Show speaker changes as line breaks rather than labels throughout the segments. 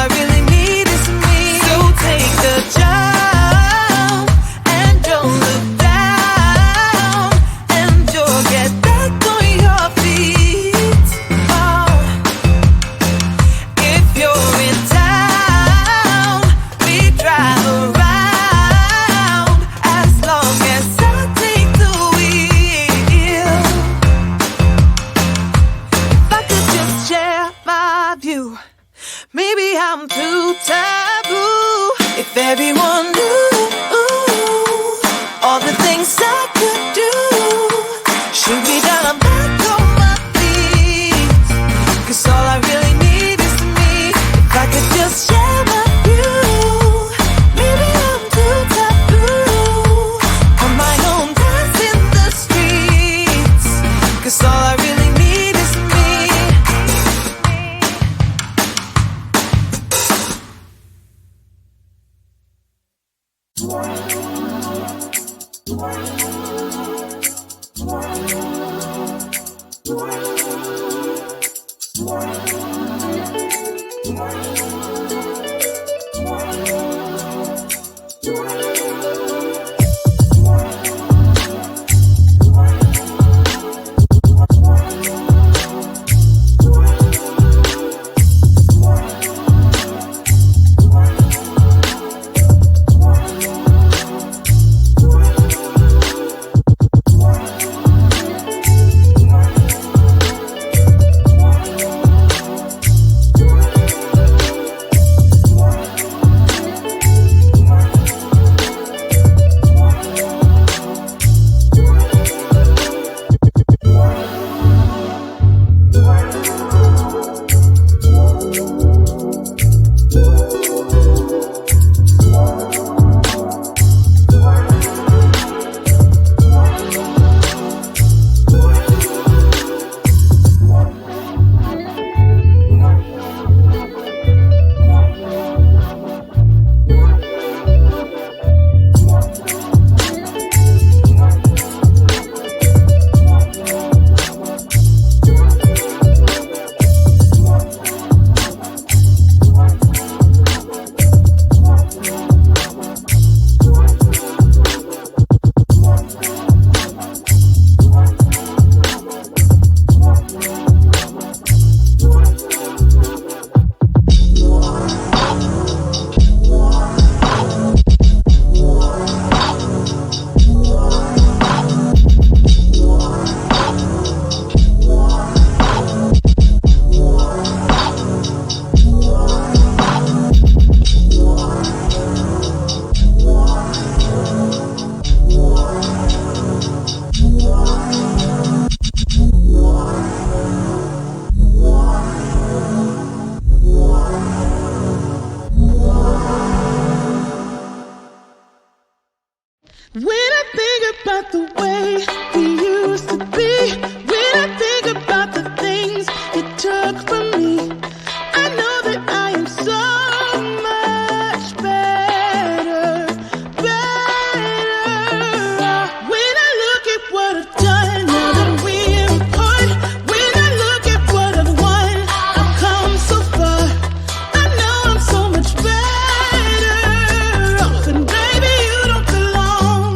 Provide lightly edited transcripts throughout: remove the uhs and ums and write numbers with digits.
I really need is me. So take the jump and don't look down, and you'll get back on your feet. Oh, if you're in town, we drive around as long as I take the wheel. If I could just share my view, maybe I'm too taboo. If everyone knew all the things I could do, shoot me down, I'm back on my feet. 'Cause all I really need is me. If I could just share my view, maybe I'm too taboo. On my own, dance in the streets. 'Cause all I really need is me.
When I think about the way we used to be, when I think about the things it took from me, I know that I am so much better, better. When I look at what I've done, now that we're apart, when I look at what I've won, I've come so far. I know I'm so much better off, and baby, you don't belong.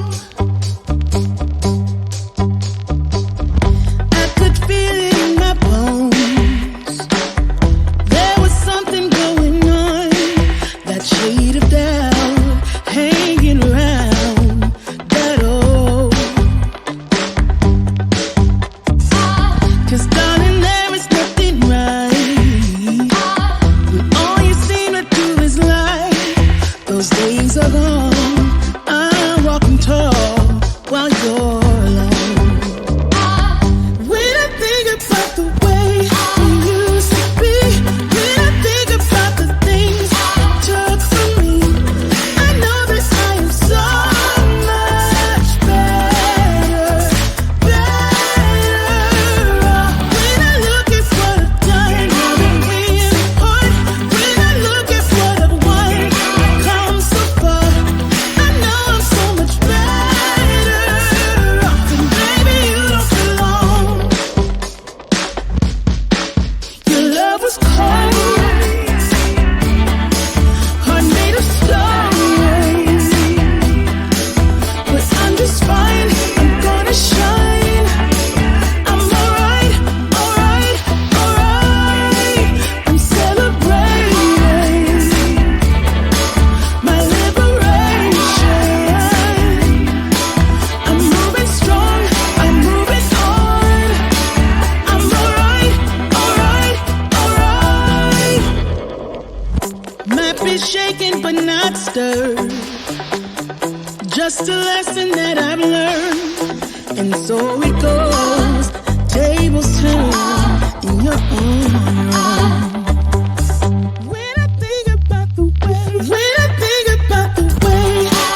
shaken but not stirred. Just a lesson that I've learned. And so it goes, tables turn, and you're on your own. When I think about the way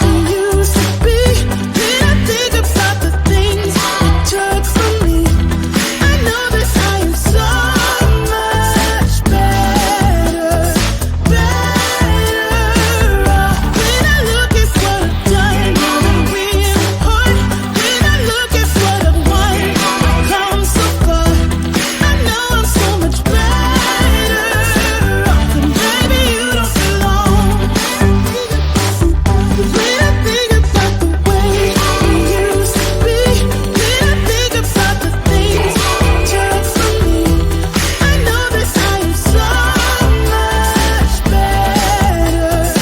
we used to be, when I think about the things you took from me, I know that I am so much better off. When I look at what I've done, now that we're apart, when I look at what I've won, I've come so far. I know I'm so much better off, and baby, you don't belong. When I think about the way we used to be, when I think about the things you took from me, I know that I am so much better off.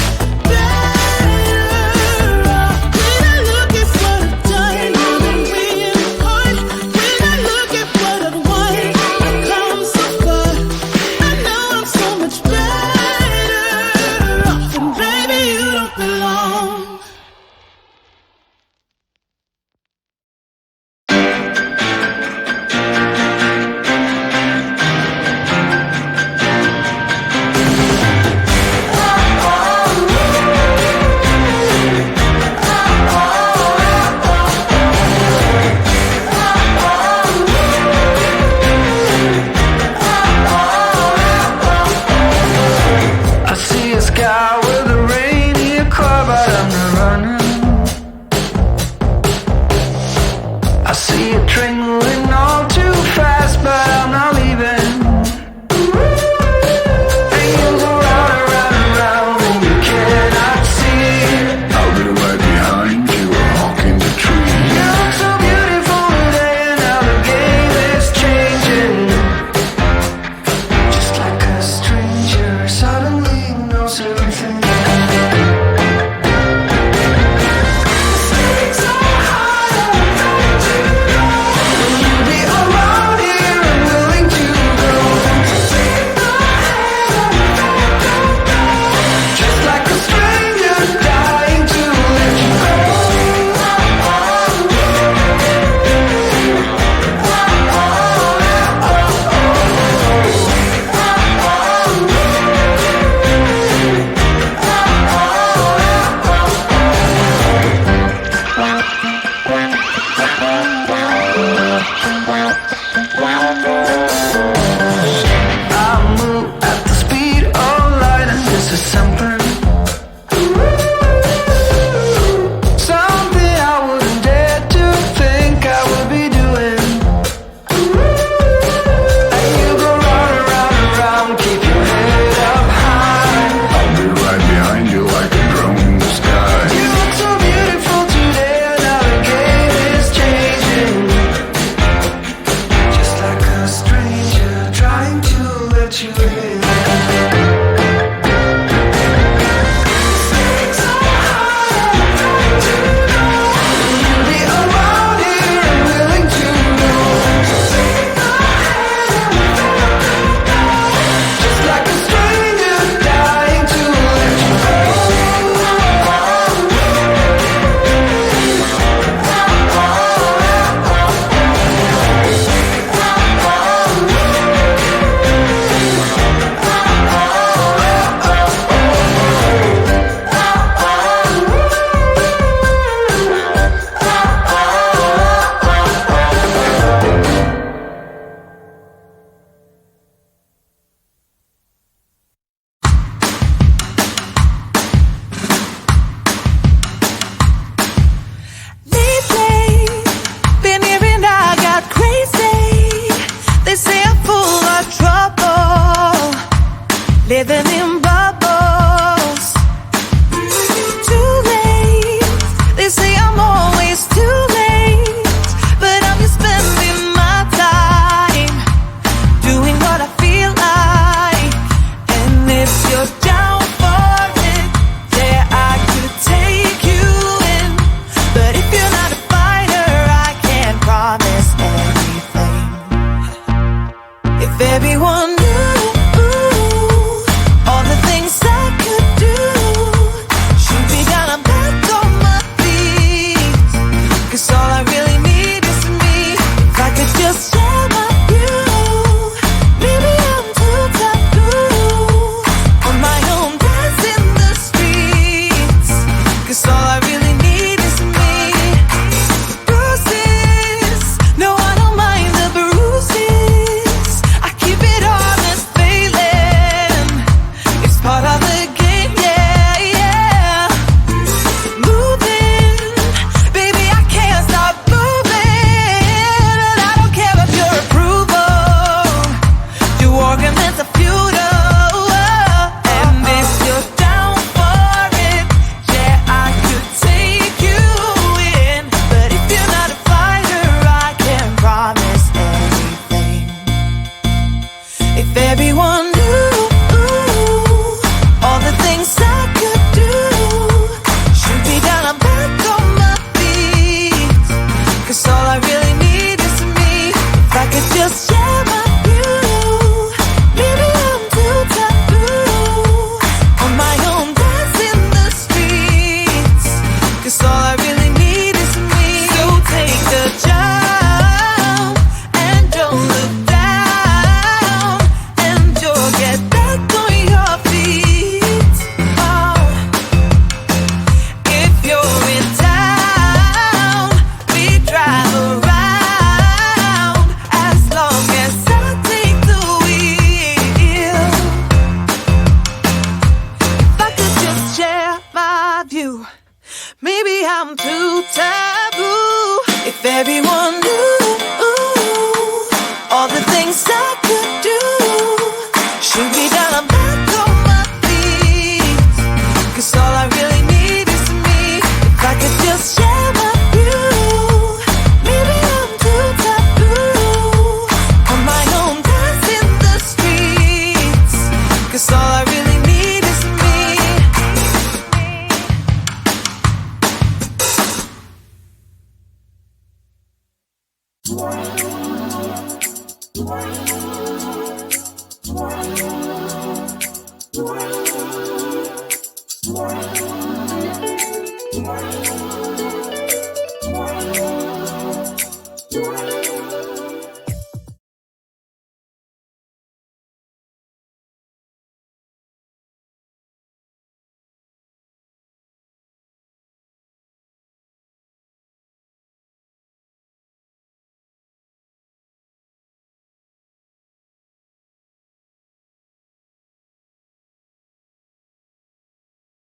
When I look at what I've done, now that we're apart, when I look at what I've won, I've come so far. I know I'm so much better off, and baby, you don't belong.
I see a sky with a rainy car, but I'm not running. I see a train moving all too fast, but I'm not leaving. And you go round and round and round, and you cannot see.
I'll be right behind you, a hawk in the tree.
You look so beautiful today, and now the game is changing. Just like a stranger suddenly knows everything. Sitting so high, I'm ready to go. Will you be around here and willing to go? Take my hand, I'm ready to go. Just like a stranger dying to let you go.
Maybe I'm too taboo. If everyone knew all the things I